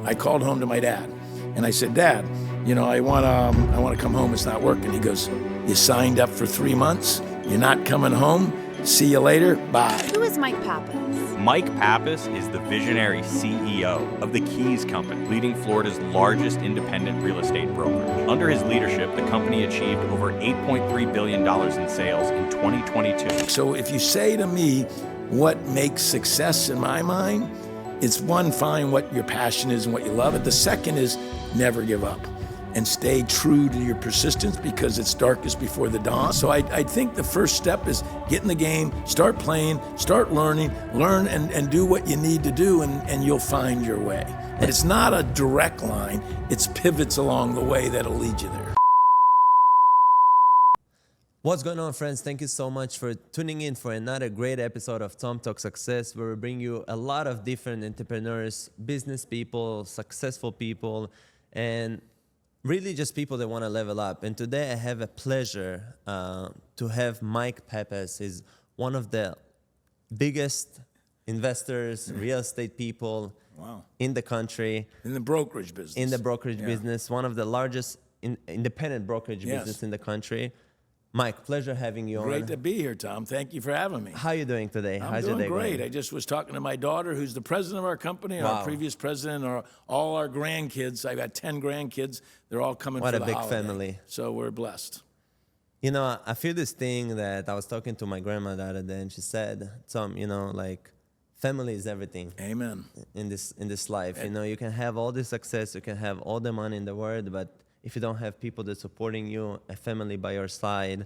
I called home to my dad, and I said, Dad, I want to come home. It's not working. He goes, you signed up for 3 months. You're not coming home. See you later. Bye. Who is Mike Pappas? Mike Pappas is the visionary CEO of the Keys Company, leading Florida's largest independent real estate brokerage. Under his leadership, the company achieved over $8.3 billion in sales in 2022. So if you say to me, what makes success in my mind, it's one, find what your passion is and what you love. And the second is never give up and stay true to your persistence, because it's darkest before the dawn. So I think the first step is get in the game, start playing, start learning, learn and do what you need to do, and you'll find your way. But it's not a direct line, it's pivots along the way that'll lead you there. What's going on, friends? Thank you so much for tuning in for another great episode of Tom Talk Success, where we bring you a lot of different entrepreneurs, business people, successful people, and really just people that want to level up. And today I have a pleasure to have Mike Pappas. He's one of the biggest investors, real estate people in the country. In the brokerage business. In the brokerage business, one of the largest independent brokerage business in the country. Mike, pleasure having you on. Great to be here, Tom. Thank you for having me. How are you doing today? I'm doing great. I just was talking to my daughter, who's the president of our company, our previous president, all our grandkids. I got 10 grandkids. They're all coming for the holiday. What a big family. So we're blessed. I feel this thing that I was talking to my grandma the other day, and she said, Tom, family is everything. Amen. In this life. You can have all the success, you can have all the money in the world, but if you don't have people that's supporting you, a family by your side,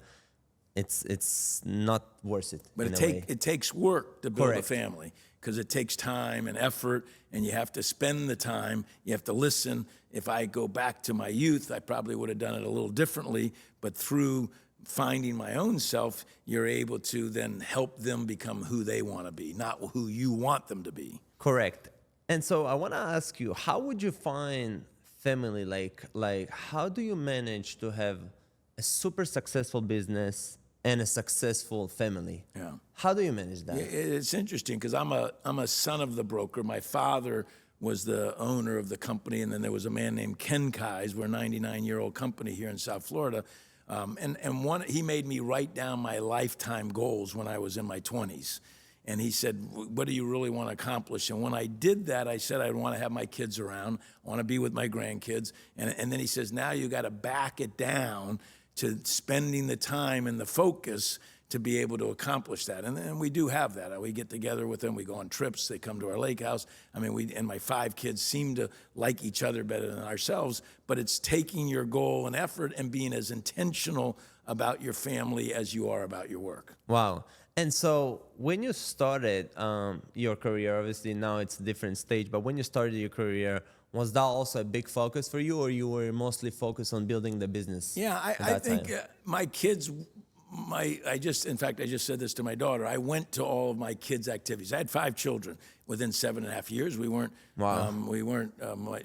it's not worth it. But it takes work to build a family, because it takes time and effort, and you have to spend the time. You have to listen. If I go back to my youth, I probably would have done it a little differently, but through finding my own self, you're able to then help them become who they want to be, not who you want them to be. Correct. And so I want to ask you, how would you find family? Like how do you manage to have a super successful business and a successful family? Yeah. How do you manage that? Yeah, it's interesting, because I'm a son of the broker. My father was the owner of the company, and then there was a man named Ken Kais. We're a 99-year-old company here in South Florida. He made me write down my lifetime goals when I was in my 20s. And he said, what do you really want to accomplish? And when I did that, I said, I want to have my kids around. I want to be with my grandkids. And then he says, now you got to back it down to spending the time and the focus to be able to accomplish that. And we do have that. We get together with them. We go on trips. They come to our lake house. I mean, and my 5 kids seem to like each other better than ourselves. But it's taking your goal and effort and being as intentional about your family as you are about your work. Wow. And so when you started your career, obviously now it's a different stage, but when you started your career, was that also a big focus for you, or you were mostly focused on building the business? Yeah, I think my kids, I just said this to my daughter. I went to all of my kids' activities. I had 5 children within 7.5 years. We weren't.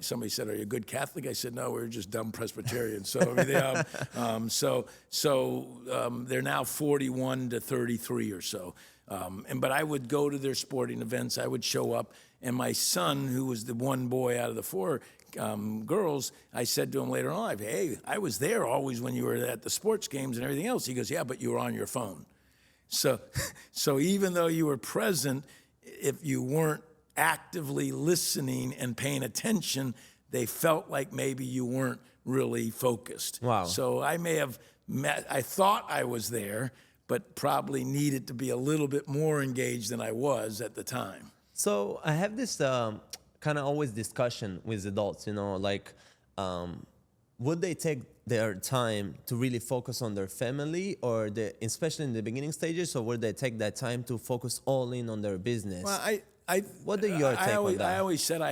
Somebody said, "Are you a good Catholic?" I said, "No, we're just dumb Presbyterians." So they're now 41 to 33 or so. But I would go to their sporting events. I would show up. And my son, who was the one boy out of the 4 girls, I said to him later on, hey, I was there always when you were at the sports games and everything else. He goes, yeah, but you were on your phone. So even though you were present, if you weren't actively listening and paying attention, they felt like maybe you weren't really focused. Wow. So I thought I was there, but probably needed to be a little bit more engaged than I was at the time. So I have this kind of always discussion with adults, would they take their time to really focus on their family, or especially in the beginning stages, or would they take that time to focus all in on their business? Well, what are your take on that? I always said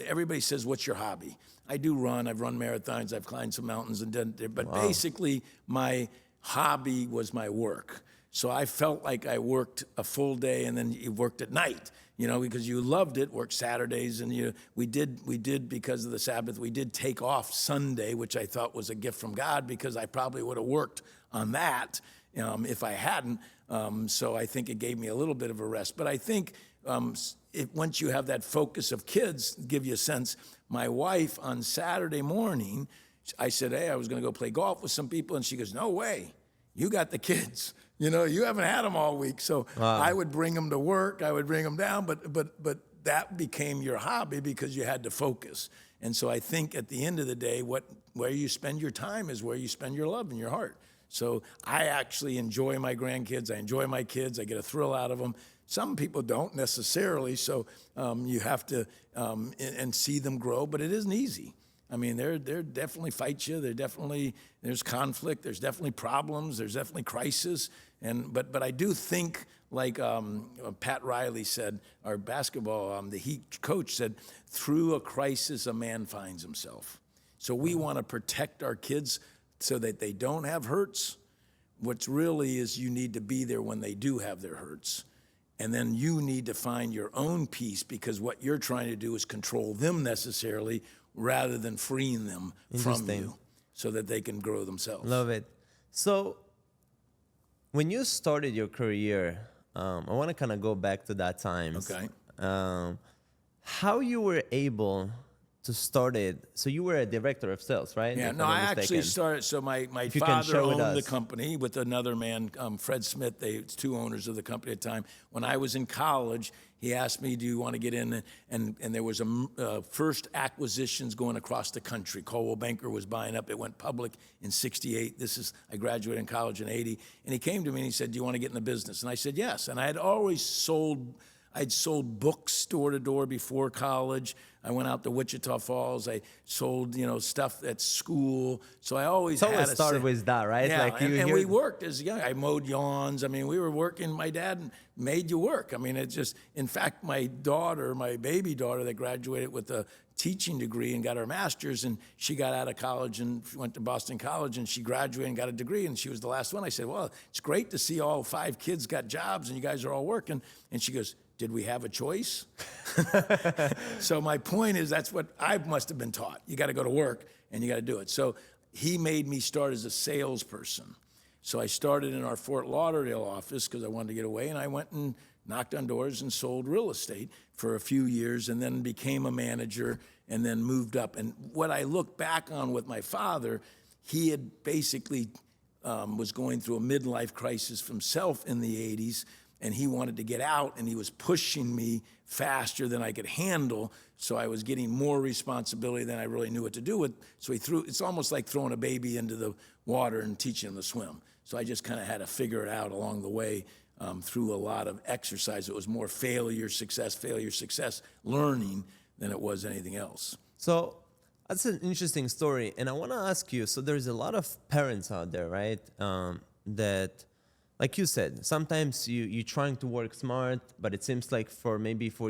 everybody says, what's your hobby? I do run. I've run marathons. I've climbed some mountains and done, but basically my hobby was my work. So I felt like I worked a full day and then you worked at night, because you loved it, worked Saturdays. And we did because of the Sabbath, we did take off Sunday, which I thought was a gift from God, because I probably would have worked on that if I hadn't. So I think it gave me a little bit of a rest. But I think once you have that focus of kids, give you a sense. My wife on Saturday morning, I said, hey, I was going to go play golf with some people, and she goes, no way, you got the kids. You know, you haven't had them all week. So I would bring them to work, I would bring them down, but that became your hobby because you had to focus. And so I think at the end of the day, where you spend your time is where you spend your love and your heart. So I actually enjoy my grandkids. I enjoy my kids. I get a thrill out of them. Some people don't necessarily, so you have to and see them grow, but it isn't easy. I mean, they're definitely fight you. There's conflict. There's definitely problems. There's definitely crisis. But I do think, like Pat Riley said, our basketball, the Heat coach said, through a crisis, a man finds himself. So we want to protect our kids so that they don't have hurts. What's really is you need to be there when they do have their hurts. And then you need to find your own peace, because what you're trying to do is control them necessarily rather than freeing them from you so that they can grow themselves. Love it. So when you started your career, I want to kind of go back to that time. Okay. How you were able to start it? So you were a director of sales, right? Yeah, If no, I'm I not actually mistaken. started, so my If you can father share with owned the us. company with another man, Fred Smith. It's two owners of the company at the time. When I was in college, he asked me, do you want to get in? And there was a first acquisitions going across the country. Coldwell Banker was buying up. It went public in 68. I graduated in college in 80. And he came to me and he said, do you want to get in the business? And I said, yes. And I had always I'd sold books door to door before college. I went out to Wichita Falls. I sold, stuff at school. So I always It's had always started with that, right? Yeah, Like and we worked as young. I mowed lawns. I mean, we were working. My dad made you work. I mean, in fact, my baby daughter that graduated with a teaching degree and got her master's, and she got out of college and went to Boston College, and she graduated and got a degree, and she was the last one. I said, well, it's great to see all 5 kids got jobs and you guys are all working. And she goes, did we have a choice? So my point is, that's what I must have been taught. You got to go to work and you got to do it. So he made me start as a salesperson. So I started in our Fort Lauderdale office because I wanted to get away, and I went and knocked on doors and sold real estate for a few years, and then became a manager and then moved up. And what I look back on with my father, he had basically was going through a midlife crisis himself in the 80s, and he wanted to get out, and he was pushing me faster than I could handle, so I was getting more responsibility than I really knew what to do with. So it's almost like throwing a baby into the water and teaching him to swim. So I just kind of had to figure it out along the way through a lot of exercise. It was more failure, success, learning than it was anything else. So that's an interesting story. And I want to ask you, so there's a lot of parents out there, right, that, like you said, sometimes you're trying to work smart, but it seems like for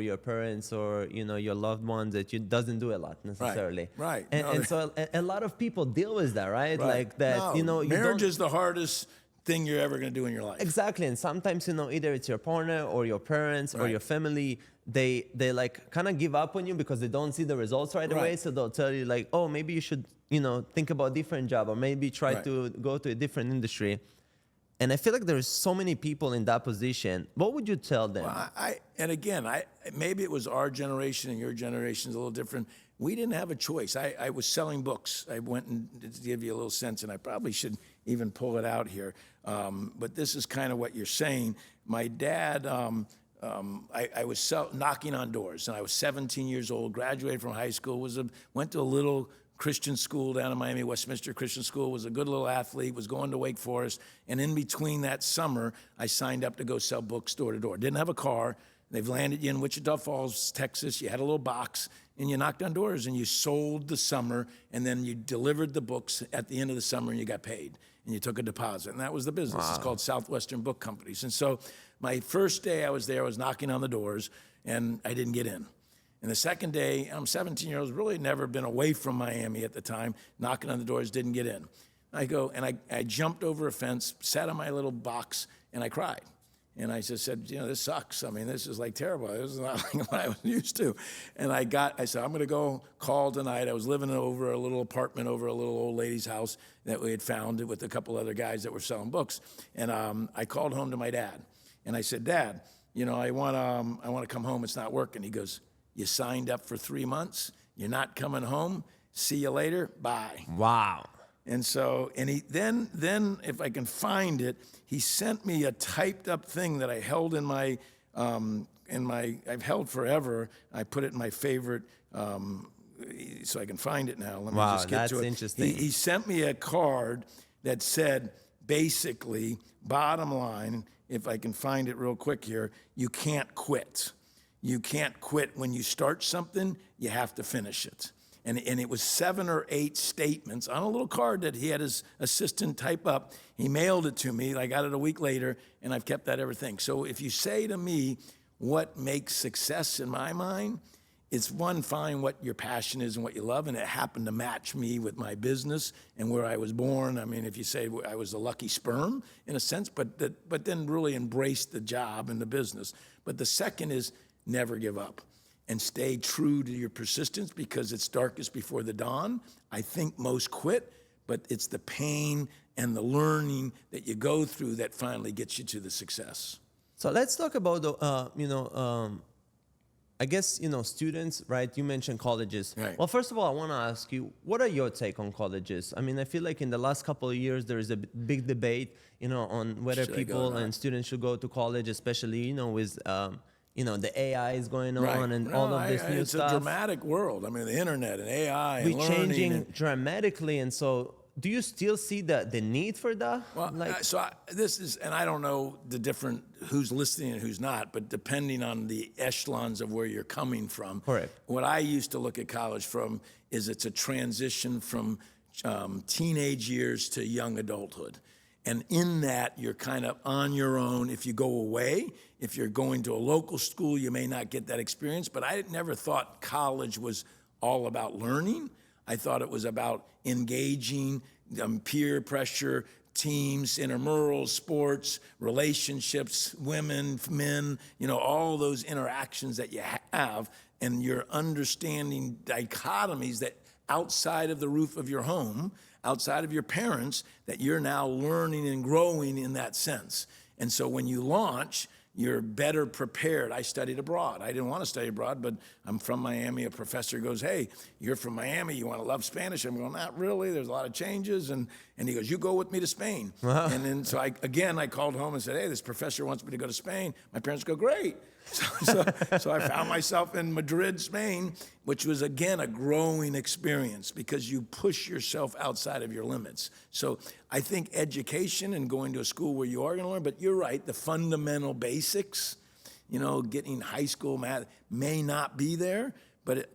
your parents or, your loved ones, that it doesn't do a lot necessarily. Right. And so a lot of people deal with that, right? Right. Like that, No, marriage is the hardest thing you're ever going to do in your life. Exactly. And sometimes, either it's your partner or your parents or your family, they like kind of give up on you because they don't see the results right away. So they'll tell you like, oh, maybe you should, think about a different job, or maybe try to go to a different industry. And I feel like there's so many people in that position. What would you tell them? Well, maybe it was our generation and your generation is a little different. We didn't have a choice. I was selling books. I went and to give you a little sense, and I probably should even pull it out here. But this is kind of what you're saying. My dad, I was knocking on doors, and I was 17 years old, graduated from high school, went to a little Christian school down in Miami, Westminster Christian School, was a good little athlete, was going to Wake Forest. And in between that summer, I signed up to go sell books door to door. Didn't have a car. They've landed you in Wichita Falls, Texas. You had a little box, and you knocked on doors, and you sold the summer, and then you delivered the books at the end of the summer, and you got paid, and you took a deposit. And that was the business. Wow. It's called Southwestern Book Companies. And so my first day I was there, I was knocking on the doors, and I didn't get in. And the second day, I'm 17 years old, really never been away from Miami at the time, knocking on the doors, didn't get in. I go, and I jumped over a fence, sat on my little box, and I cried. And I just said, this sucks. I mean, this is like terrible. This is not like what I was used to. And I said, I'm going to go call tonight. I was living over a little apartment over a little old lady's house that we had found with a couple other guys that were selling books. And I called home to my dad. And I said, Dad, I want to come home. It's not working. He goes, you signed up for 3 months. You're not coming home. See you later. Bye. Wow. And so, and he then if I can find it, he sent me a typed up thing that I held in my I've held forever. I put it in my favorite, so I can find it now. Let me Wow, just get to it. that's interesting. He sent me a card that said, basically, bottom line, if I can find it real quick here, you can't quit. You can't quit. When you start something, you have to finish it. And it was 7 or 8 statements on a little card that he had his assistant type up. He mailed it to me. I got it a week later, and I've kept that everything. So if you say to me, what makes success in my mind, it's one, find what your passion is and what you love, and it happened to match me with my business and where I was born. I mean, if you say I was a lucky sperm, in a sense, but then really embrace the job and the business. But the second is never give up and stay true to your persistence, because it's darkest before the dawn. I think most quit, but it's the pain and the learning that you go through that finally gets you to the success. So let's talk about I guess, students, right? You mentioned colleges. Right. Well, first of all, I want to ask you, what are your take on colleges? I mean, I feel like in the last couple of years, there is a big debate, on whether Should I go people or not? and students should go to college, especially, with, the AI is going on Right. and No, all of this new it's stuff. a dramatic world. I mean, the internet and AI and We're learning. changing dramatically. And so do you still see the need for that? Well, this is, and I don't know the different, who's listening and who's not, but depending on the echelons of where you're coming from. Correct. What I used to look at college from is it's a transition from teenage years to young adulthood. And in that, you're kind of on your own. If you go away, if you're going to a local school, you may not get that experience. But I never thought college was all about learning. I thought it was about engaging, peer pressure, teams, intramurals, sports, relationships, women, men, all those interactions that you have, and you're understanding dichotomies that outside of the roof of your home, outside of your parents, that you're now learning and growing in that sense. And so when you launch, you're better prepared. I studied abroad. I didn't want to study abroad, but I'm from Miami. A professor goes, hey, you're from Miami. You want to love Spanish? I'm going, not really. There's a lot of changes. And he goes, you go with me to Spain. Wow. And then so I called home and said, hey, this professor wants me to go to Spain. My parents go, great. So I found myself in Madrid, Spain, which was, again, a growing experience because you push yourself outside of your limits. So I think education and going to a school where you are going to learn, but you're right, the fundamental basics, getting high school math may not be there, but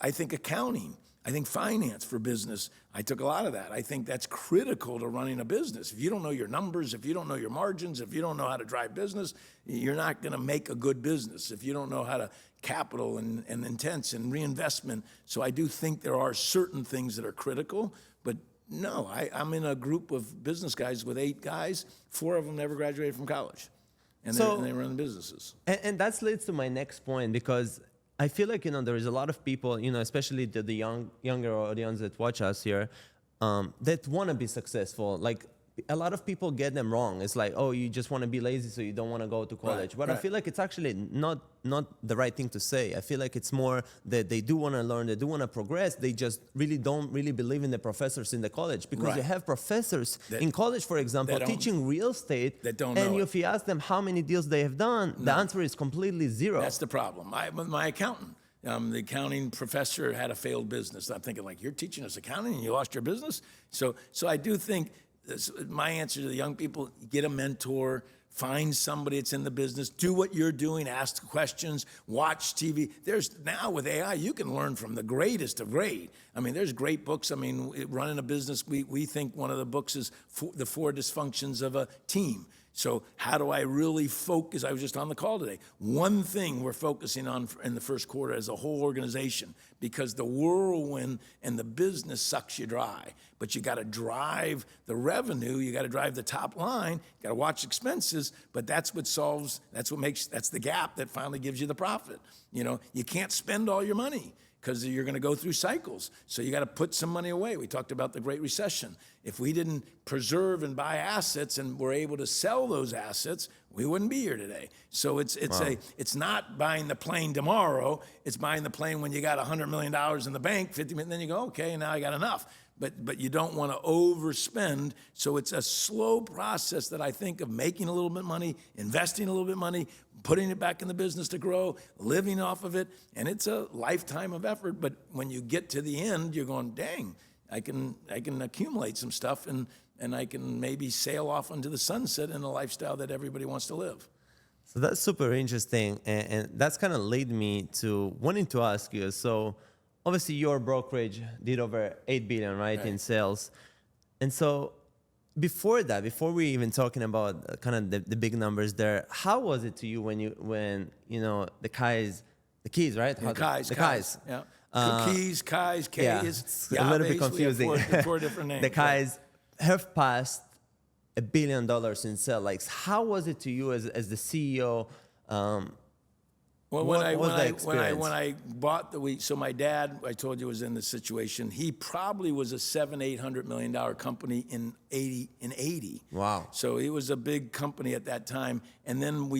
I think accounting, I think finance for business, I took a lot of that. I think that's critical to running a business. If you don't know your numbers, if you don't know your margins, if you don't know how to drive business, you're not going to make a good business. If you don't know how to capital and intents and reinvestment. So I do think there are certain things that are critical, but no, I'm in a group of business guys with 8 guys. 4 of them never graduated from college, and they run businesses. And that leads to my next point, because I feel like, there is a lot of people, especially the younger audience that watch us here, that want to be successful. Like, a lot of people get them wrong. It's like, oh, you just want to be lazy, so you don't want to go to college. But I feel like it's actually not the right thing to say. I feel like it's more that they do want to learn, they do want to progress. They just don't really believe in the professors in the college, because you have professors in college, for example, teaching real estate. That don't know and it. if you ask them how many deals they have done, the answer is completely zero. That's the problem. My accountant, the accounting professor had a failed business. I'm thinking, like, you're teaching us accounting and you lost your business? So I do think my answer to the young people, get a mentor, find somebody that's in the business, do what you're doing, ask questions, watch TV. Now with AI, you can learn from the greatest of great. I mean, there's great books. I mean, running a business, we think one of the books is the 4 dysfunctions of a team. So how do I really focus? I was just on the call today. One thing we're focusing on in the first quarter as a whole organization, because the whirlwind and the business sucks you dry. But you got to drive the revenue. You got to drive the top line. You got to watch expenses. But that's what solves. That's the gap that finally gives you the profit. You can't spend all your money. because you're going to go through cycles. So you got to put some money away. We talked about the Great Recession. If we didn't preserve and buy assets and were able to sell those assets, we wouldn't be here today. So it's not buying the plane tomorrow. It's buying the plane when you got $100 million in the bank, 50 million, then you go, okay, now I got enough. But you don't want to overspend. So it's a slow process that I think of making a little bit of money, investing a little bit of money, putting it back in the business to grow, living off of it. And it's a lifetime of effort. But when you get to the end, you're going, dang, I can accumulate some stuff and I can maybe sail off into the sunset in a lifestyle that everybody wants to live. So that's super interesting. And that's kind of led me to wanting to ask you. So obviously your brokerage did over 8 billion, right, in sales. And so before that, before we even talking about kind of the big numbers there, how was it to you when the keys, right? The keys. Yeah. Keys, Kais, K's. Yeah, it's a little bit confusing. Four different names. The Kais have passed $1 billion in sales. Like, how was it to you as the CEO? Well, when I bought so my dad, I told you, was in this situation. He probably was a $700-800 million company in 80. Wow. So he was a big company at that time. And then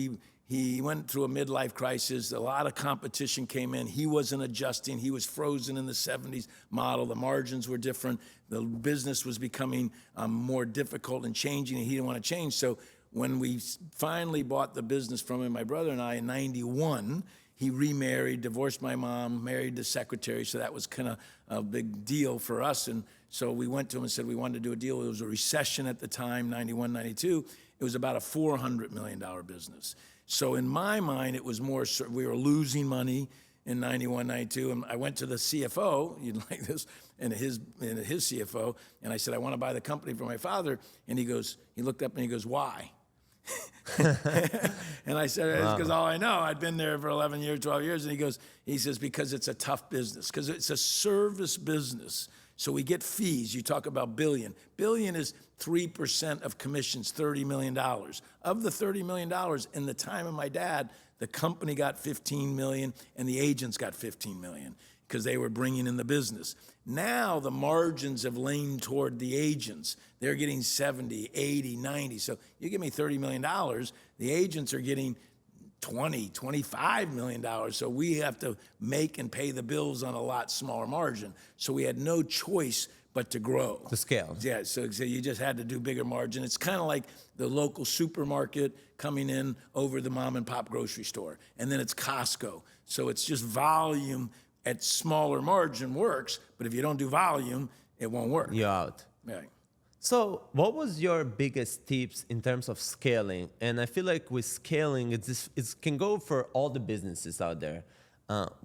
he went through a midlife crisis. A lot of competition came in. He wasn't adjusting. He was frozen in the 70s model. The margins were different. The business was becoming more difficult and changing, and he didn't want to change. So when we finally bought the business from him, my brother and I, in 91, he remarried, divorced my mom, married the secretary, so that was kind of a big deal for us. And so we went to him and said we wanted to do a deal. It was a recession at the time, 91, 92. It was about a $400 million business. So in my mind, it was more, we were losing money in 91, 92. And I went to the CFO, you'd like this, and his CFO, and I said, I want to buy the company for my father. And he looked up and he goes, why? And I said, it's because all I know, I'd been there for 11 years, 12 years. And he says, because it's a tough business, because it's a service business. So we get fees. You talk about billion. Billion is 3% of commissions, $30 million. Of the $30 million, in the time of my dad, the company got 15 million and the agents got 15 million because they were bringing in the business. Now the margins have leaned toward the agents. They're getting 70, 80, 90. So you give me $30 million, the agents are getting 20, $25 million. So we have to make and pay the bills on a lot smaller margin. So we had no choice but to grow. To scale. Yeah, so you just had to do bigger margin. It's kind of like the local supermarket coming in over the mom and pop grocery store. And then it's Costco. So it's just volume at smaller margin works, but if you don't do volume, it won't work. You're out. Right. So what was your biggest tips in terms of scaling? And I feel like with scaling, it can go for all the businesses out there.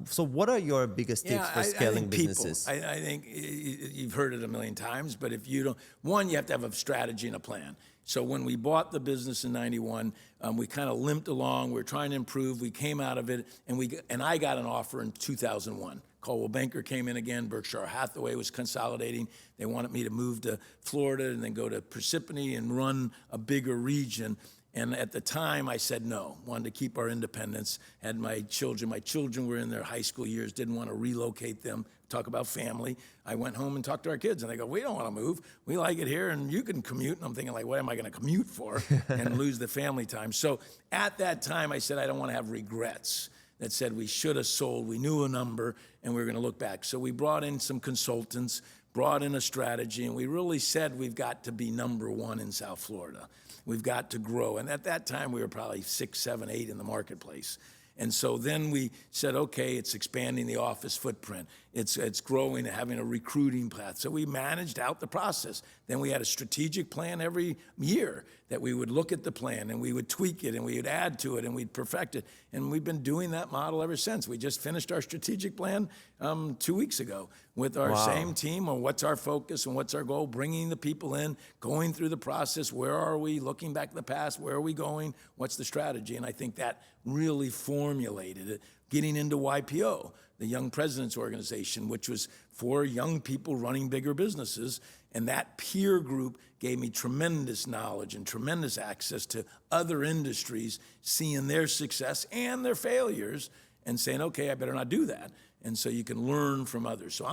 So what are your biggest tips for scaling businesses? I think you've heard it a million times, but if you don't, one, you have to have a strategy and a plan. So when we bought the business in 91, we kind of limped along. We were trying to improve. We came out of it, and I got an offer in 2001. Coldwell Banker came in again. Berkshire Hathaway was consolidating. They wanted me to move to Florida and then go to Parsippany and run a bigger region. And at the time, I said no, wanted to keep our independence, had my children. My children were in their high school years, didn't want to relocate them, talk about family. I went home and talked to our kids, and they go, we don't want to move. We like it here, and you can commute. And I'm thinking, like, what am I going to commute for and lose the family time? So at that time, I said I don't want to have regrets that said we should have sold. We knew a number, and we were going to look back. So we brought in some consultants, brought in a strategy, and we really said we've got to be number one in South Florida. We've got to grow. And at that time, we were probably 6, 7, 8 in the marketplace. And so then we said, okay, it's expanding the office footprint. It's growing and having a recruiting path. So we managed out the process. Then we had a strategic plan every year that we would look at the plan and we would tweak it and we would add to it and we'd perfect it. And we've been doing that model ever since. We just finished our strategic plan 2 weeks ago with our same team on what's our focus and what's our goal, bringing the people in, going through the process. Where are we? Looking back at the past, where are we going? What's the strategy? And I think that really formulated it. Getting into YPO, the Young Presidents Organization, which was for young people running bigger businesses. And that peer group gave me tremendous knowledge and tremendous access to other industries, seeing their success and their failures and saying, okay, I better not do that. And so you can learn from others. So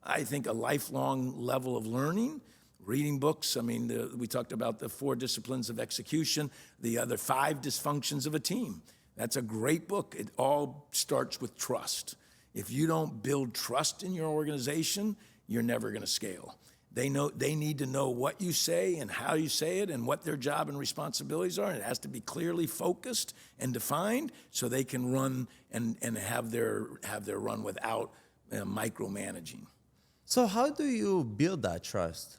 I think a lifelong level of learning, reading books. I mean, we talked about the 4 disciplines of execution, the other 5 dysfunctions of a team. That's a great book. It all starts with trust. If you don't build trust in your organization, you're never going to scale. They need to know what you say and how you say it and what their job and responsibilities are. And it has to be clearly focused and defined so they can run and have their run without micromanaging. So how do you build that trust?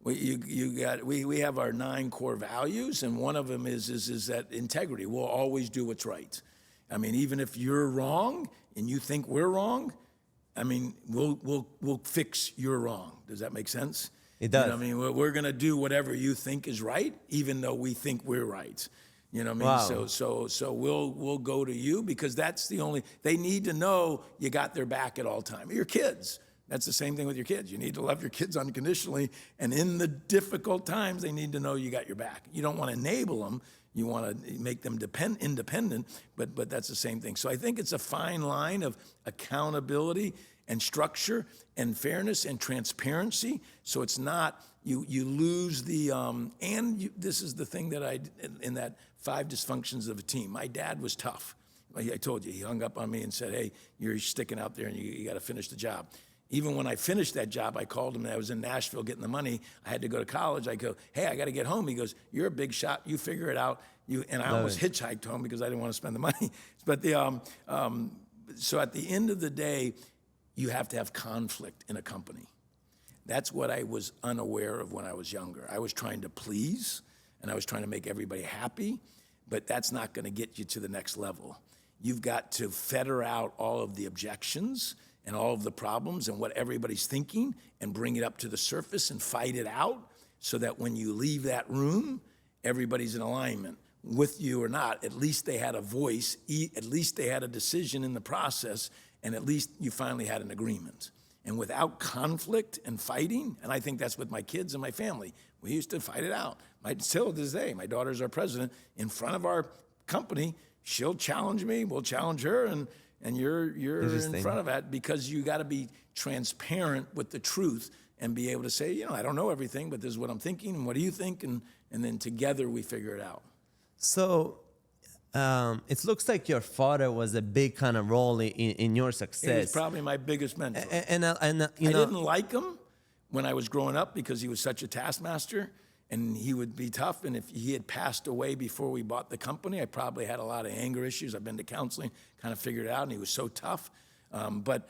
We have our 9 core values, and one of them is that integrity. We'll always do what's right. I mean, even if you're wrong and you think we're wrong, I mean, we'll fix your wrong. Does that make sense? It does. You know what I mean, we're going to do whatever you think is right, even though we think we're right. You know what I mean? Wow. So we'll go to you because that's the only. They need to know you got their back at all time. Your kids. That's the same thing with your kids. You need to love your kids unconditionally, and in the difficult times, they need to know you got your back. You don't want to enable them. You want to make them independent, but that's the same thing. So I think it's a fine line of accountability and structure and fairness and transparency. So it's not, you lose the, this is the thing that in that 5 dysfunctions of a team. My dad was tough. I told you, he hung up on me and said, hey, you're sticking out there and you got to finish the job. Even when I finished that job, I called him and I was in Nashville getting the money. I had to go to college. I go, hey, I got to get home. He goes, you're a big shot. You figure it out. And I almost hitchhiked home because I didn't want to spend the money. But so at the end of the day, you have to have conflict in a company. That's what I was unaware of when I was younger. I was trying to please and I was trying to make everybody happy, but that's not going to get you to the next level. You've got to fetter out all of the objections and all of the problems and what everybody's thinking and bring it up to the surface and fight it out so that when you leave that room, everybody's in alignment. With you or not, at least they had a voice, at least they had a decision in the process, and at least you finally had an agreement. And without conflict and fighting, and I think that's with my kids and my family, we used to fight it out. Still to this day, my daughter's our president. In front of our company, she'll challenge me, we'll challenge her, and you're in front of that because you got to be transparent with the truth and be able to say, you know, I don't know everything, but this is what I'm thinking, and what do you think? And then together we figure it out. So it looks like your father was a big kind of role in your success. He's probably my biggest mentor. And I didn't like him when I was growing up because he was such a taskmaster and he would be tough. And if he had passed away before we bought the company, I probably had a lot of anger issues. I've been to counseling, kind of figured it out, and he was so tough. But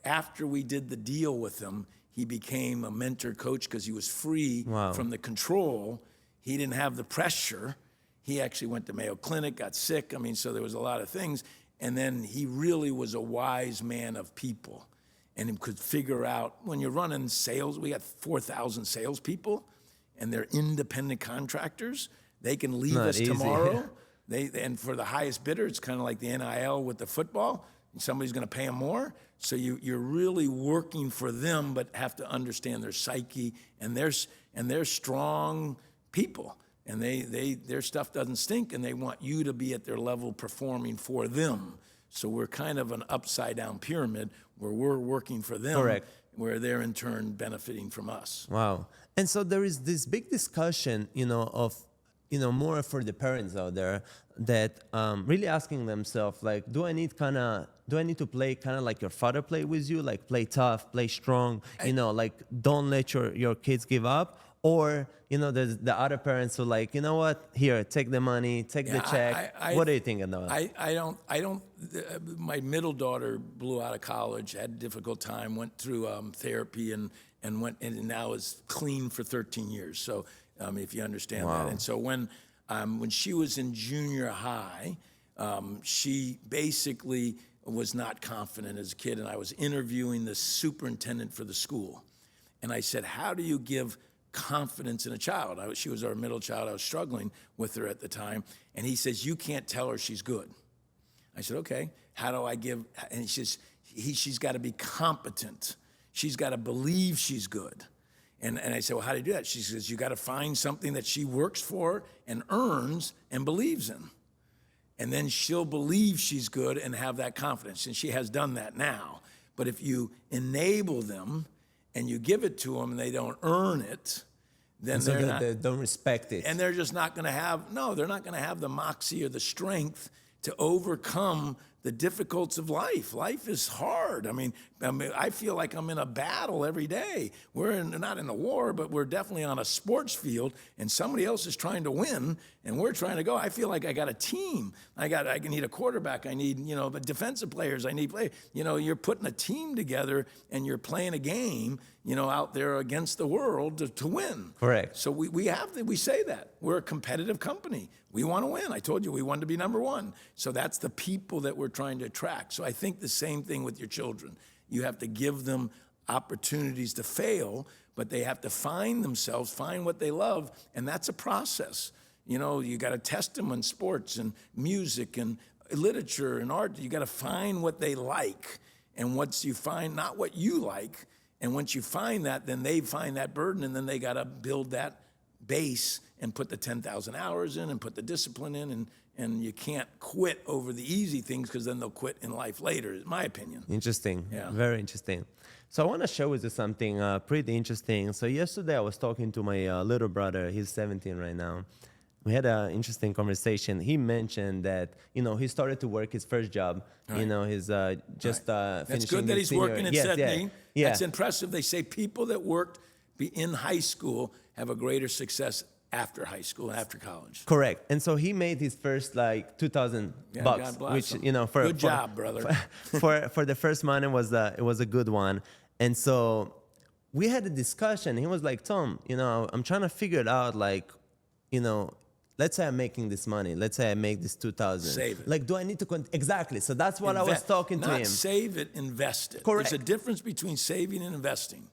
after we did the deal with him, he became a mentor coach because he was free from the control. He didn't have the pressure. He actually went to Mayo Clinic, got sick. I mean, so there was a lot of things. And then he really was a wise man of people. And he could figure out, when you're running sales, we got 4,000 salespeople, and they're independent contractors. They can leave us tomorrow. And for the highest bidder, it's kind of like the NIL with the football. Somebody's going to pay them more. So you're really working for them, but have to understand their psyche. And they're strong people. And their stuff doesn't stink, and they want you to be at their level performing for them. So we're kind of an upside-down pyramid where we're working for them, correct, where they're in turn benefiting from us. Wow. And so there is this big discussion, of, more for the parents out there that really asking themselves, like, do I need to play kind of like your father played with you, like play tough, play strong, like don't let your kids give up? Or, there's the other parents who like, you know what, here, take the money, take the check. What do you think about that? I don't, my middle daughter blew out of college, had a difficult time, went through therapy and now is clean for 13 years. So if you understand that. And so when she was in junior high, she basically was not confident as a kid. And I was interviewing the superintendent for the school. And I said, how do you give confidence in a child? She was our middle child. I was struggling with her at the time. And he says, you can't tell her she's good. I said, okay, how do I give? And he says, she's got to be competent. She's got to believe she's good. And I said, well, how do you do that? She says, you got to find something that she works for and earns and believes in. and then she'll believe she's good and have that confidence. And she has done that now. But if you enable them and you give it to them and they don't earn it, then So they're not, they don't respect it. and they're just not going to have, no, they're not going to have the moxie or the strength to overcome the difficulties of life. Life is hard. I mean, I feel like I'm in a battle every day. We're not in a war, but we're definitely on a sports field, and somebody else is trying to win, and we're trying to go. I feel like I got a team. I need a quarterback. I need, defensive players. I need you're putting a team together, and you're playing a game, out there against the world to win. Correct. So we say that. We're a competitive company. We want to win. I told you we wanted to be number one. So that's the people that we're trying to attract. So I think the same thing with your children. You have to give them opportunities to fail, but they have to find themselves, find what they love, and that's a process. You got to test them in sports and music and literature and art. You got to find what they like, and once you find not what you like, and once you find that, then they find that burden, and then they got to build that base and put the 10,000 hours in and put the discipline in, and you can't quit over the easy things because then they'll quit in life later, in my opinion. Interesting. Yeah. Very interesting. So I want to share with you something pretty interesting. So yesterday I was talking to my little brother. He's 17 right now. We had an interesting conversation. He mentioned that, he started to work his first job. Right. He's just That's finishing good that his he's working in Yes, Sydney. Yeah. That's impressive. They say people that worked in high school have a greater success after high school, after college. Correct. And so he made his first like 2,000 Yeah, bucks, God bless which, him. for Good job, brother. for the first month, it was a good one. And so we had a discussion. He was like, Tom, I'm trying to figure it out. Like, let's say I'm making this money. Let's say I make this 2,000. Save it. Like, do I need to exactly? So that's what I was talking to him. Not save it, invest it. Correct. There's a difference between saving and investing.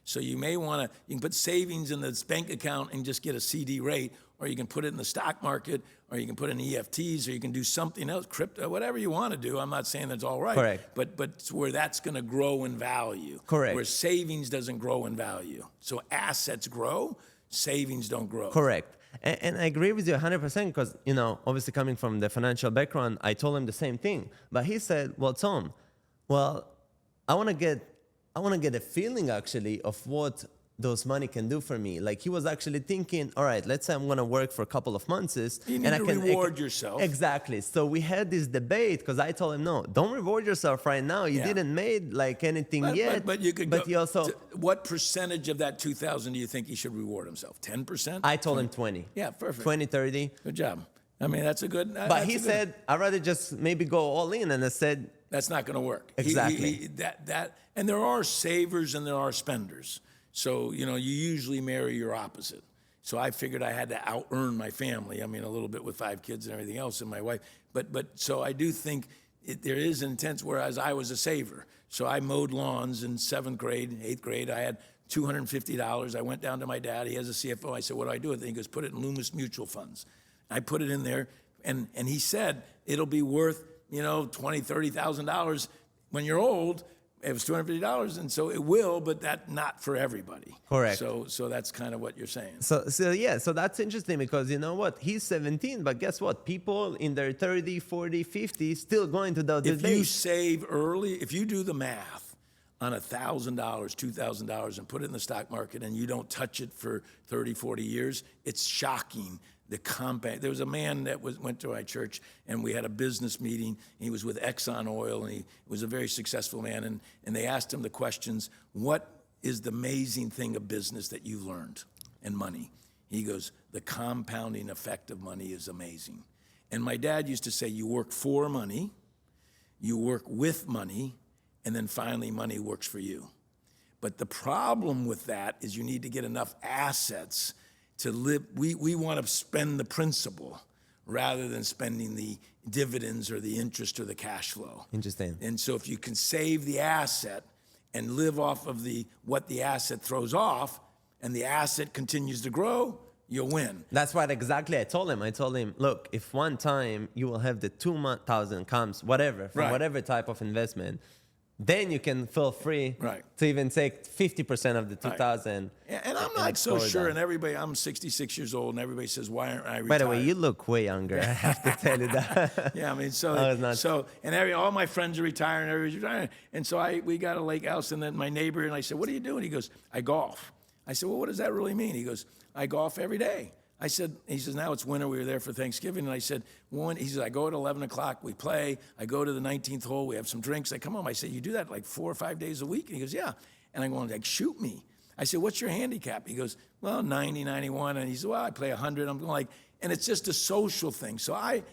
So you may want to, you can put savings in this bank account and just get a CD rate, or you can put it in the stock market, or you can put it in EFTs, or you can do something else, crypto, whatever you want to do. I'm not saying that's all right. Correct. But it's where that's going to grow in value. Correct. Where savings doesn't grow in value. So assets grow, savings don't grow. Correct. And I agree with you 100% because, obviously coming from the financial background, I told him the same thing. But he said, well, Tom, I want to get a feeling actually of what those money can do for me. Like he was actually thinking, all right, let's say I'm going to work for a couple of months. You need to reward yourself. Exactly. So we had this debate because I told him, no, don't reward yourself right now. You didn't made like anything yet. But you could but go, you also, what percentage of that 2,000 do you think he should reward himself? 10%? I told him 20. Yeah, perfect. 20, 30. Good job. I mean, that's a good. But he said, I'd rather just maybe go all in. And I said, that's not going to work. Exactly. And there are savers and there are spenders. So, you usually marry your opposite. So I figured I had to out-earn my family. I mean, a little bit with 5 kids and everything else and my wife. But so I do think there is an intense, whereas I was a saver. So I mowed lawns in 7th grade, 8th grade. I had $250. I went down to my dad. He has a CFO. I said, what do I do with it? He goes, put it in Loomis Mutual Funds. I put it in there, and he said, it'll be worth, $20,000, $30,000 when you're old. It was $250, and so it will, but that not for everybody. Correct. So that's kind of what you're saying. So that's interesting because you know what? He's 17, but guess what? People in their 30, 40, 50 still going to those If days. you save early, if you do the math on $1,000, $2,000 and put it in the stock market and you don't touch it for 30, 40 years, it's shocking. The compound. There was a man that went to my church, and we had a business meeting. He was with Exxon Oil, and he was a very successful man. And they asked him the questions, what is the amazing thing of business that you learned and money? He goes, the compounding effect of money is amazing. And my dad used to say, you work for money, you work with money, and then finally money works for you. But the problem with that is you need to get enough assets to live. We want to spend the principal rather than spending the dividends or the interest or the cash flow. Interesting. And so if you can save the asset and live off of what the asset throws off, and the asset continues to grow, you'll win. That's what exactly I told him. I told him, look, if one time you will have the 2,000 comes, whatever, from whatever type of investment, then you can feel free to even take 50% of the 2,000. And I'm I'm not so explore sure. that. And everybody, I'm 66 years old, and everybody says, "Why aren't I retired?" By the way, you look way younger. I have to tell you that. Yeah, I mean, I was not- all my friends are retiring, everybody's retiring, and so we got a lake house, and then my neighbor and I said, "What are you doing?" He goes, "I golf." I said, "Well, what does that really mean?" He goes, "I golf every day." He says, "Now it's winter. We were there for Thanksgiving." And I said, he says, "I go at 11 o'clock. We play. I go to the 19th hole. We have some drinks. I come home." I said, "You do that like 4 or 5 days a week?" And he goes, "Yeah." And I'm going, like, "Shoot me." I said, "What's your handicap?" He goes, "Well, 90, 91. And he said, "Well, I play 100. I'm going like, and it's just a social thing. So I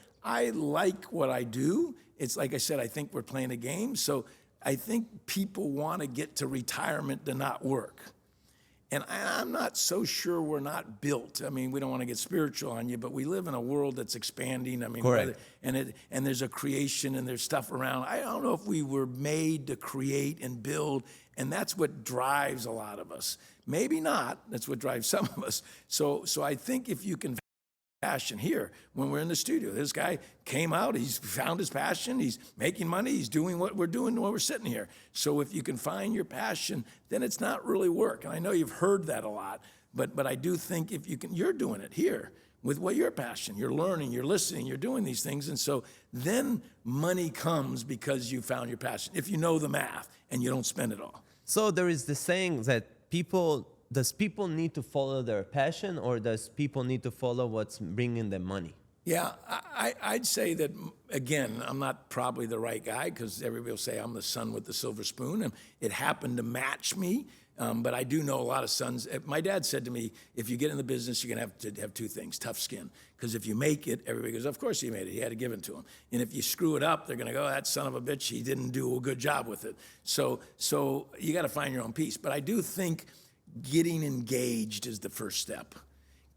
like what I do. It's like I said, I think we're playing a game. So I think people want to get to retirement to not work. And I'm not so sure we're not built. I mean, we don't want to get spiritual on you, but we live in a world that's expanding. I mean, Correct. and there's a creation and there's stuff around. I don't know if we were made to create and build, and that's what drives a lot of us. Maybe not. That's what drives some of us. So I think if you can passion here when we're in the studio. This guy came out, he's found his passion, he's making money, he's doing what we're doing while we're sitting here. So if you can find your passion, then it's not really work. And I know you've heard that a lot, but I do think if you can, you're doing it here with what your passion. You're learning, you're listening, you're doing these things. And so then money comes because you found your passion. If you know the math and you don't spend it all. So there is the saying that does people need to follow their passion, or does people need to follow what's bringing them money? Yeah, I'd say that, again, I'm not probably the right guy because everybody will say I'm the son with the silver spoon, and it happened to match me. But I do know a lot of sons. My dad said to me, if you get in the business, you're going to have to have two things: tough skin. Because if you make it, everybody goes, of course he made it. He had to give it to him. And if you screw it up, they're going to go, that son of a bitch, he didn't do a good job with it. So you got to find your own peace. But I do think getting engaged is the first step.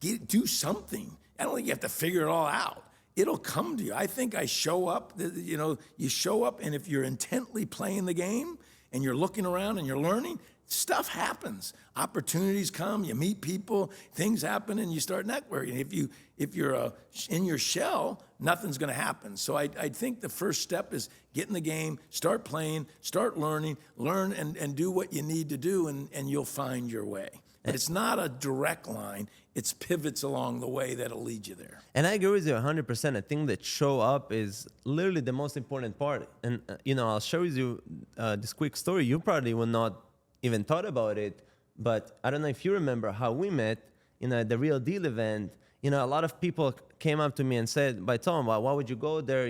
Do something. I don't think you have to figure it all out. It'll come to you. I think I show up, you show up, and if you're intently playing the game and you're looking around and you're learning, stuff happens. Opportunities come, you meet people, things happen, and you start networking. If you're in your shell, nothing's going to happen. So I think the first step is get in the game, start playing, start learning, learn and do what you need to do, and you'll find your way. But it's not a direct line. It's pivots along the way that'll lead you there. And I agree with you 100%. I think that show up is literally the most important part. And, I'll share with you this quick story. You probably will not even thought about it, but I don't know if you remember how we met at the Real Deal event. A lot of people came up to me and said, "By Tom, why would you go there?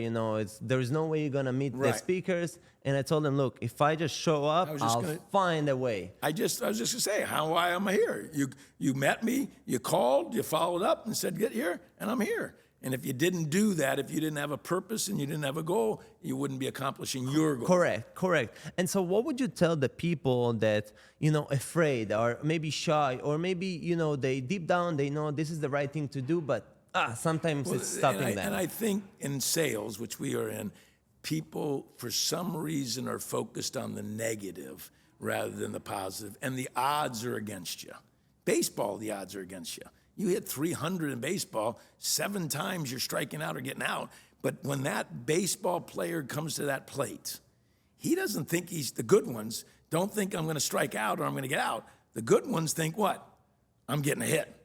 There's no way you're gonna meet the speakers." And I told them, "Look, if I just show up, I'll find a way." I was just gonna say, why am I here? You met me, you called, you followed up and said, "Get here," and I'm here. And if you didn't do that, if you didn't have a purpose and you didn't have a goal, you wouldn't be accomplishing your goal. Correct. And so what would you tell the people that, afraid or maybe shy or maybe, they deep down, they know this is the right thing to do, but sometimes it's stopping them. And I think in sales, which we are in, people for some reason are focused on the negative rather than the positive, and the odds are against you. Baseball, the odds are against you. You hit 300 in baseball, 7 times you're striking out or getting out. But when that baseball player comes to that plate, he doesn't think the good ones don't think I'm going to strike out or I'm going to get out. The good ones think what? I'm getting a hit.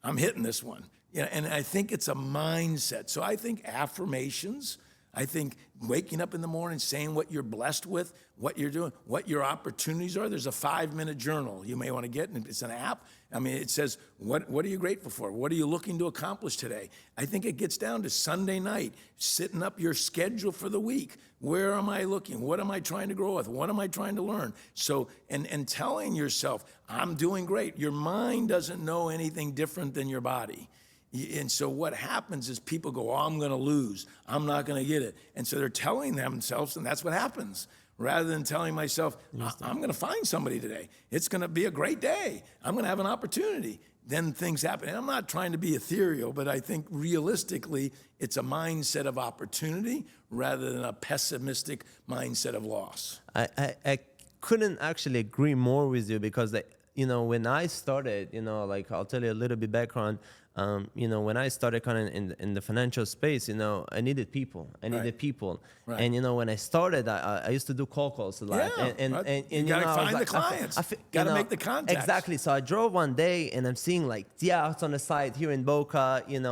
I'm hitting this one. And I think it's a mindset. So I think affirmations, I think waking up in the morning, saying what you're blessed with, what you're doing, what your opportunities are. There's a 5-minute journal you may want to get, and it's an app. I mean, it says, what are you grateful for? What are you looking to accomplish today? I think it gets down to Sunday night, sitting up your schedule for the week. Where am I looking? What am I trying to grow with? What am I trying to learn? So, and telling yourself, I'm doing great. Your mind doesn't know anything different than your body. And so what happens is people go, I'm going to lose. I'm not going to get it. And so they're telling themselves, and that's what happens. Rather than telling myself, I'm going to find somebody today. It's going to be a great day. I'm going to have an opportunity. Then things happen. And I'm not trying to be ethereal, but I think realistically, it's a mindset of opportunity rather than a pessimistic mindset of loss. I couldn't actually agree more with you because, when I started, I'll tell you a little bit background. when I started kind of in the financial space, I needed people. Right. And when I started, I used to do cold calls a lot. Yeah, And right. You I gotta was find the like, clients. you Gotta know, make the contacts. Exactly. So I drove one day and I'm seeing like yachts on the side here in Boca, and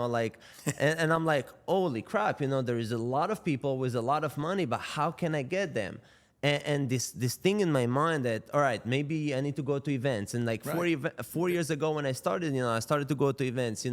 I'm like, holy crap, there is a lot of people with a lot of money, but how can I get them? And this thing in my mind that, all right, maybe I need to go to events. And like Right. 4 years ago when I started, I started to go to events,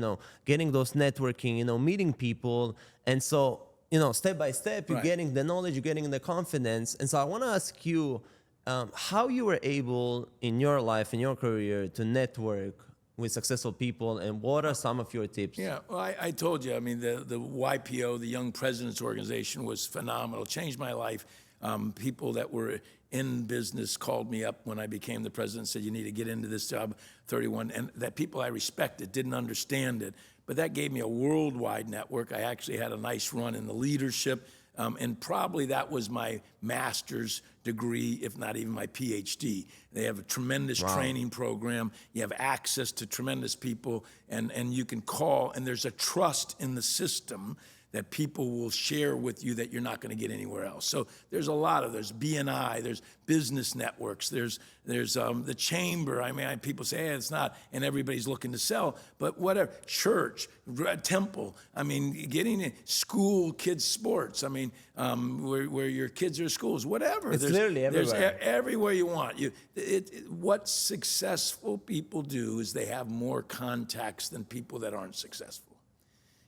getting those networking, meeting people. And so, step by step, you're Right. getting the knowledge, you're getting the confidence. And so I want to ask you how you were able in your life, in your career, to network with successful people, and what are some of your tips? Yeah, well, I told you, I mean, the YPO, the Young Presidents Organization, was phenomenal, changed my life. People that were in business called me up when I became the president and said, you need to get into this job, 31, and that people I respected didn't understand it, but that gave me a worldwide network. I actually had a nice run in the leadership, and probably that was my master's degree, if not even my PhD. They have a tremendous training program. You have access to tremendous people, and you can call, and there's a trust in the system that people will share with you that you're not going to get anywhere else. So there's a lot of, there's BNI, there's business networks, there's the chamber. I mean, people say, hey, it's not, and everybody's looking to sell, but whatever, church, temple, I mean, getting in school, kids' sports, I mean, where your kids are at schools, whatever. It's literally everywhere. There's everywhere you want. What successful people do is they have more contacts than people that aren't successful.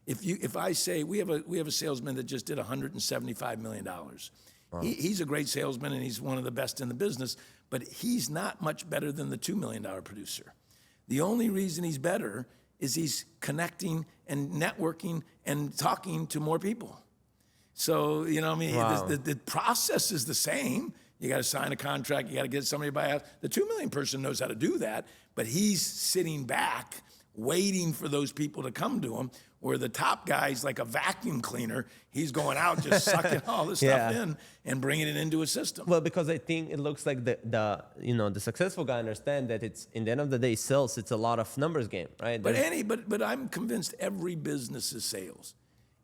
If I say we have a salesman that just did $175 million, he's a great salesman and he's one of the best in the business, but he's not much better than the $2 million producer. The only reason he's better is he's connecting and networking and talking to more people. So the process is the same. You got to sign a contract. You got to get somebody to buy a house. The 2 million person knows how to do that, but he's sitting back waiting for those people to come to him, where the top guy's like a vacuum cleaner. He's going out just sucking all this stuff in and bringing it into a system. Well, because I think it looks like the successful guy understand that it's, in the end of the day, sales, it's a lot of numbers game, right? But I'm convinced every business is sales.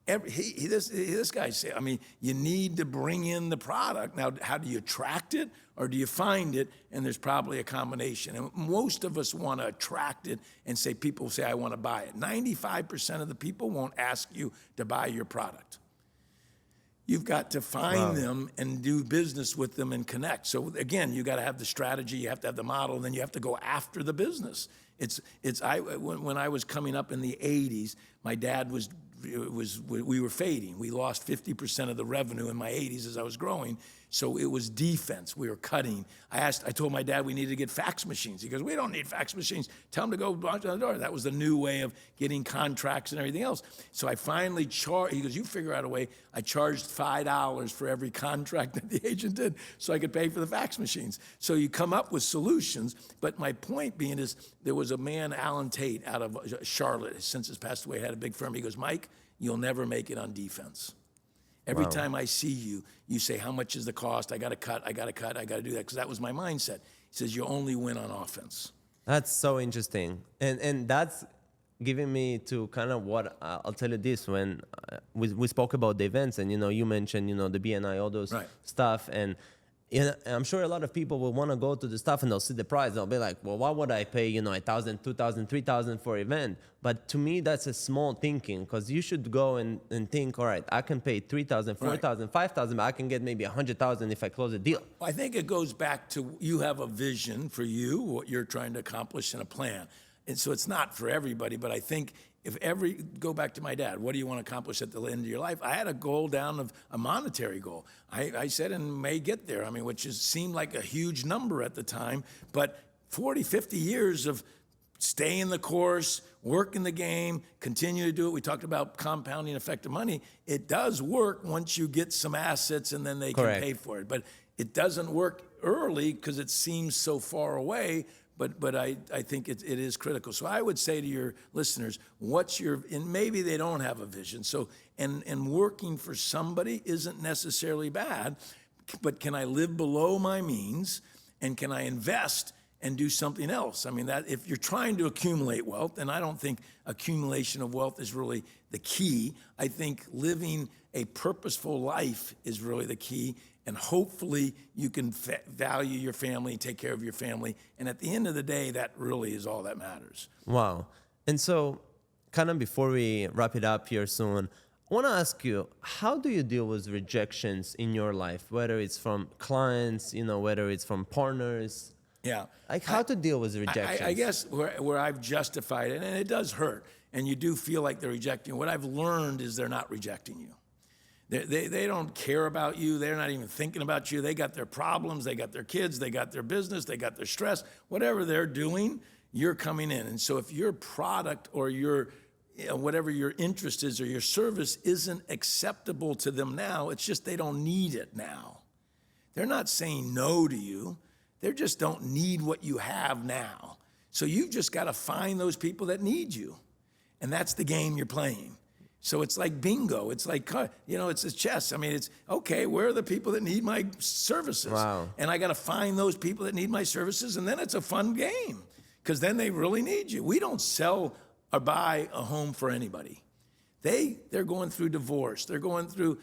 This guy said, I mean, you need to bring in the product. Now, how do you attract it or do you find it? And there's probably a combination. And most of us want to attract it and say, people say, I want to buy it. 95% of the people won't ask you to buy your product. You've got to find them and do business with them and connect. So again, you got to have the strategy, you have to have the model, and then you have to go after the business. When I was coming up in the 80s, my dad we were fading. We lost 50% of the revenue in my 80s as I was growing. So it was defense. We were cutting. I told my dad we needed to get fax machines. He goes, we don't need fax machines. Tell him to go knock on the door. That was the new way of getting contracts and everything else. So I finally charged, he goes, you figure out a way. I charged $5 for every contract that the agent did so I could pay for the fax machines. So you come up with solutions. But my point being is there was a man, Alan Tate, out of Charlotte, since he's passed away, had a big firm. He goes, Mike, you'll never make it on defense. Every time I see you, you say, how much is the cost? I got to cut, I got to do that, because that was my mindset. He says, you only win on offense. That's so interesting. And that's giving me to kind of what, I'll tell you this, when we spoke about the events and, you mentioned, the BNI, all those stuff. And I'm sure a lot of people will want to go to the stuff and they'll see the price. They'll be like, well, why would I pay, $1,000, $2,000, $3,000 for an event? But to me, that's a small thinking, because you should go and think, all right, I can pay $3,000, $4,000, $5,000, but I can get maybe $100,000 if I close a deal. I think it goes back to, you have a vision for you, what you're trying to accomplish in a plan. And so it's not for everybody, but I think go back to my dad, what do you want to accomplish at the end of your life? I had a goal down of a monetary goal. I said, and may get there, I mean, which seemed like a huge number at the time, but 40, 50 years of staying the course, working the game, continue to do it. We talked about compounding effect of money. It does work once you get some assets and then they can pay for it. But it doesn't work early because it seems so far away. But I think it is critical. So I would say to your listeners, and maybe they don't have a vision. So, and working for somebody isn't necessarily bad, but can I live below my means, and can I invest and do something else. I mean, that if you're trying to accumulate wealth, and I don't think accumulation of wealth is really the key. I think living a purposeful life is really the key, and hopefully you can value your family, take care of your family, and at the end of the day, that really is all that matters. Wow. And so, kind of before we wrap it up here soon, I want to ask you, how do you deal with rejections in your life, whether it's from clients, whether it's from partners? Yeah. Like how to deal with rejections? I guess where I've justified it, and it does hurt, and you do feel like they're rejecting you. What I've learned is they're not rejecting you. They don't care about you. They're not even thinking about you. They got their problems. They got their kids. They got their business. They got their stress. Whatever they're doing, you're coming in. And so if your product or your whatever your interest is or your service isn't acceptable to them now, it's just they don't need it now. They're not saying no to you. They just don't need what you have now. So you've just got to find those people that need you. And that's the game you're playing. So it's like bingo. It's like, it's a chess. I mean, it's, okay, where are the people that need my services? Wow. And I got to find those people that need my services, and then it's a fun game because then they really need you. We don't sell or buy a home for anybody. They're going through divorce. They're going through,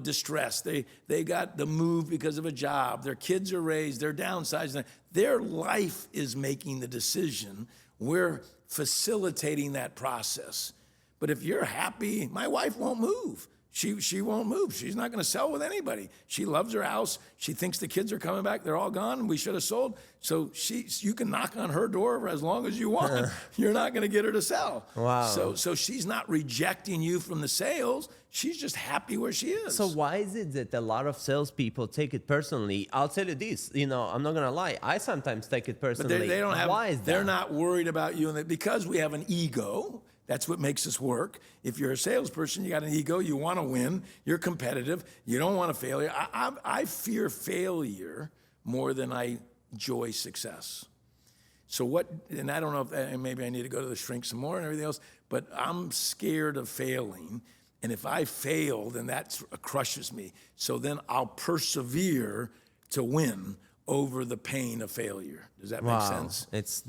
distress. They got the move because of a job. Their kids are raised. They're downsizing. Their life is making the decision. We're facilitating that process. But if you're happy, my wife won't move. She won't move. She's not going to sell with anybody. She loves her house. She thinks the kids are coming back. They're all gone, and we should have sold. So you can knock on her door as long as you want. You're not going to get her to sell. Wow. So she's not rejecting you from the sales. She's just happy where she is. So why is it that a lot of salespeople take it personally? I'll tell you this, I'm not going to lie. I sometimes take it personally. But they don't have. Why is that? They're not worried about you, and because we have an ego. That's what makes us work. If you're a salesperson, you got an ego, you want to win, you're competitive, you don't want to fail. I fear failure more than I enjoy success. So and I don't know if maybe I need to go to the shrink some more and everything else, but I'm scared of failing. And if I fail, then that crushes me. So then I'll persevere to win over the pain of failure. Does that make sense? It's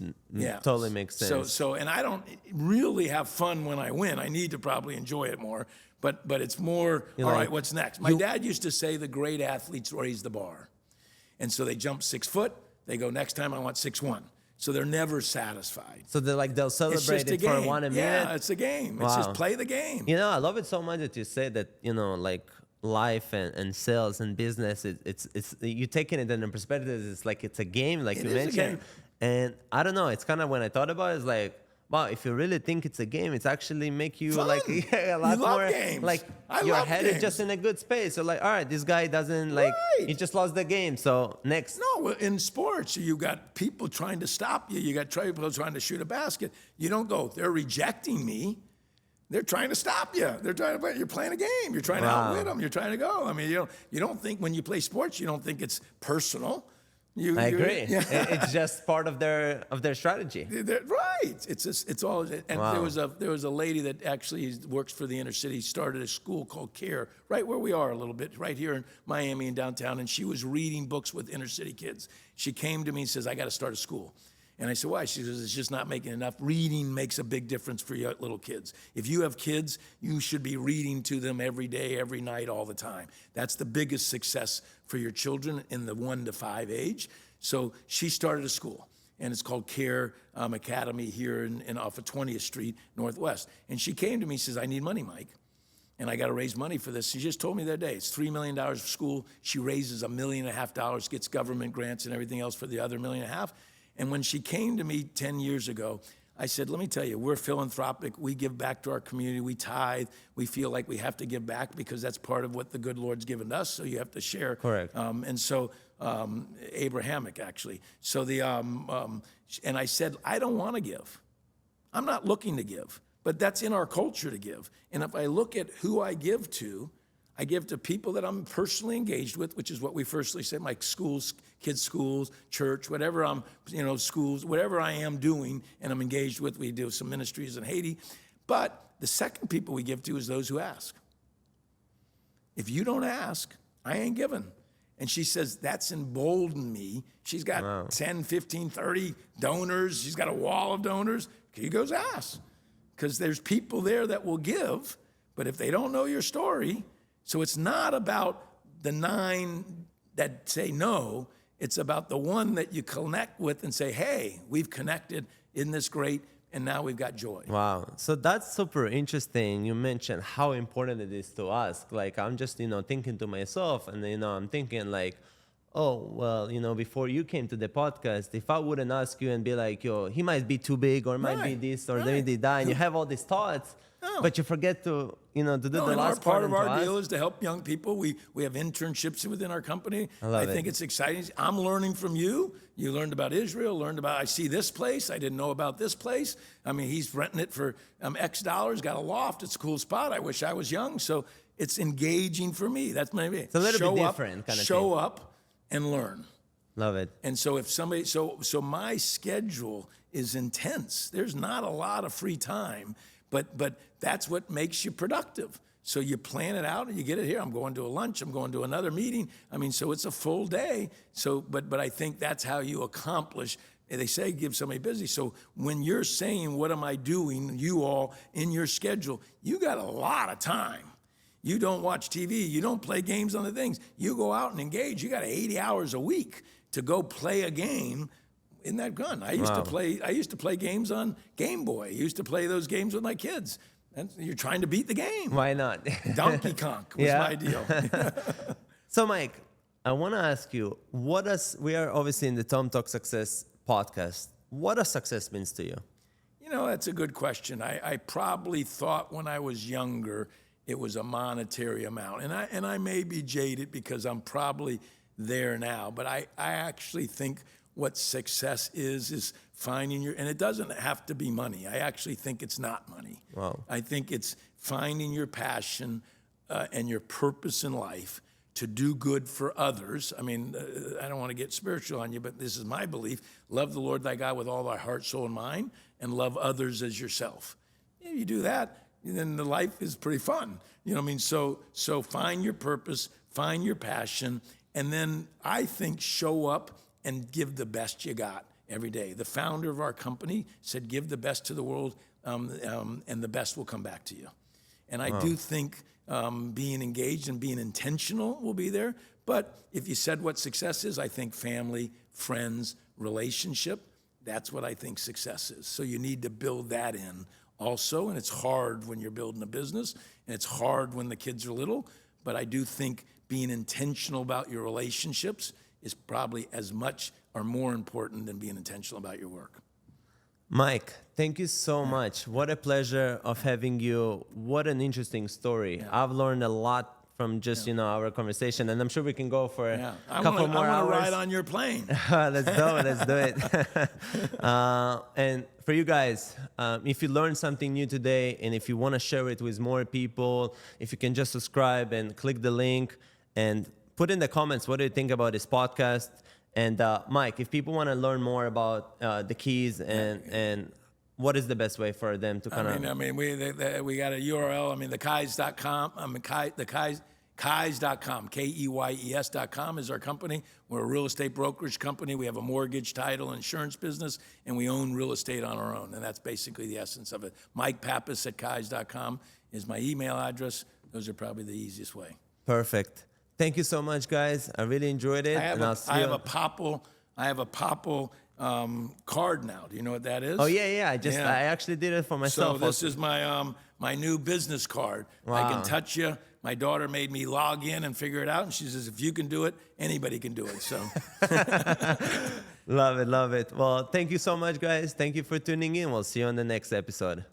totally makes sense. So, and I don't really have fun when I win. I need to probably enjoy it more. But it's more, all right, what's next? My dad used to say the great athletes raise the bar. And so they jump 6 foot. They go, next time I want 6'1". So they're never satisfied. So they'll celebrate it for 1 minute. Yeah, it's a game. Wow. It's just play the game. I love it so much that you say that, life and sales and business, it's you taking it in a perspective, it's like it's a game, like you mentioned. And I don't know, it's kind of when I thought about it, it's like, wow, if you really think it's a game, it's actually make you fun. Like a lot you love more games. Like your head is just in a good space. So like, all right, this guy doesn't he just lost the game. So next. No, in sports, you got people trying to stop you. You got people trying to shoot a basket. You don't go, they're rejecting me. They're trying to stop you. You're playing a game. You're trying to outwit them. You're trying to go. I mean, you don't think when you play sports, you don't think it's personal. I agree. Yeah. It's just part of their strategy. Right. It's all. And there was a lady that actually works for the inner city. Started a school called CARE, right where we are a little bit, right here in Miami and downtown. And she was reading books with inner city kids. She came to me and says, "I got to start a school." And I said, why? She says, it's just not making enough. Reading makes a big difference for your little kids. If you have kids, you should be reading to them every day, every night, all the time. That's the biggest success for your children in the 1 to 5 age. So she started a school, and it's called CARE Academy here in off of 20th Street Northwest. And she came to me and says, I need money, Mike. And I got to raise money for this. She just told me the other day, it's $3 million for school. She raises $1.5 million, gets government grants and everything else for the other $1.5 million. And when she came to me 10 years ago, I said, let me tell you, we're philanthropic. We give back to our community. We tithe. We feel like we have to give back because that's part of what the good Lord's given us, so you have to share. Correct. And so, Abrahamic, actually. So and I said, I don't want to give. I'm not looking to give, but that's in our culture to give. And if I look at who I give to people that I'm personally engaged with, which is what we firstly said, like schools, kids' schools, church, whatever schools, whatever I am doing and I'm engaged with. We do some ministries in Haiti. But the second people we give to is those who ask. If you don't ask, I ain't giving. And she says, that's emboldened me. She's got 10, 15, 30 donors. She's got a wall of donors. He goes, ask. Because there's people there that will give, but if they don't know your story, so it's not about the 9 that say no, it's about the one that you connect with and say, hey, we've connected, isn't this great? And now we've got joy. Wow. So that's super interesting. You mentioned how important it is to ask. Like, I'm just, thinking to myself, and, I'm thinking like, oh, well, before you came to the podcast, if I wouldn't ask you and be like, yo, he might be too big or might be this or maybe that, and you have all these thoughts, but you forget to, to do the last part of our and to deal ask. is to help young people. We have internships within our company. I think it's exciting. I'm learning from you. You learned about Israel, I see this place. I didn't know about this place. I mean, he's renting it for X dollars, got a loft. It's a cool spot. I wish I was young. So it's engaging for me. That's my idea. It's a little bit different kind of thing. Show up and learn. Love it. And so if somebody, so my schedule is intense. There's not a lot of free time, but that's what makes you productive. So you plan it out and you get it here. I'm going to a lunch. I'm going to another meeting. I mean, so it's a full day. So, but I think that's how you accomplish. They say give somebody busy. So when you're saying, what am I doing, you all in your schedule, you got a lot of time. You don't watch TV. You don't play games on the things. You go out and engage. You got 80 hours a week to go play a game. Isn't that gun? I used to play games on Game Boy. I used to play those games with my kids. And you're trying to beat the game. Why not? Donkey Kong was my deal. So, Mike, I want to ask you, we are obviously in the Tom Talk Success podcast. What does success means to you? That's a good question. I probably thought when I was younger it was a monetary amount. And I may be jaded because I'm probably there now, but I actually think what success is finding and it doesn't have to be money. I actually think it's not money. Wow. I think it's finding your passion and your purpose in life to do good for others. I mean, I don't want to get spiritual on you, but this is my belief. Love the Lord thy God with all thy heart, soul, and mind, and love others as yourself. If you do that, then the life is pretty fun. You know what I mean? So find your purpose, find your passion, and then I think show up and give the best you got every day. The founder of our company said, give the best to the world, and the best will come back to you. And I do think being engaged and being intentional will be there. But if you said what success is, I think family, friends, relationship, that's what I think success is. So you need to build that in also. And it's hard when you're building a business, and it's hard when the kids are little. But I do think being intentional about your relationships is probably as much or more important than being intentional about your work. Mike, thank you so much. What a pleasure of having you. What an interesting story. Yeah. I've learned a lot from just, our conversation, and I'm sure we can go for a couple more hours. I want to ride on your plane. Let's do it. And for you guys, if you learned something new today, and if you want to share it with more people, if you can just subscribe and click the link and put in the comments, what do you think about this podcast? And Mike, if people want to learn more about the keys and what is the best way for them to kind of... we got a URL. Thekeyes.com. Keyes.com. KEYES.com is our company. We're a real estate brokerage company. We have a mortgage, title, insurance business, and we own real estate on our own. And that's basically the essence of it. Mike Pappas at Keyes.com is my email address. Those are probably the easiest way. Perfect. Thank you so much, guys. I really enjoyed it. I have a Popple card now. Do you know what that is? Oh yeah. I actually did it for myself. So this is my new business card. Wow. I can touch you. My daughter made me log in and figure it out, and she says, if you can do it, anybody can do it. So love it. Well, thank you so much, guys. Thank you for tuning in. We'll see you on the next episode.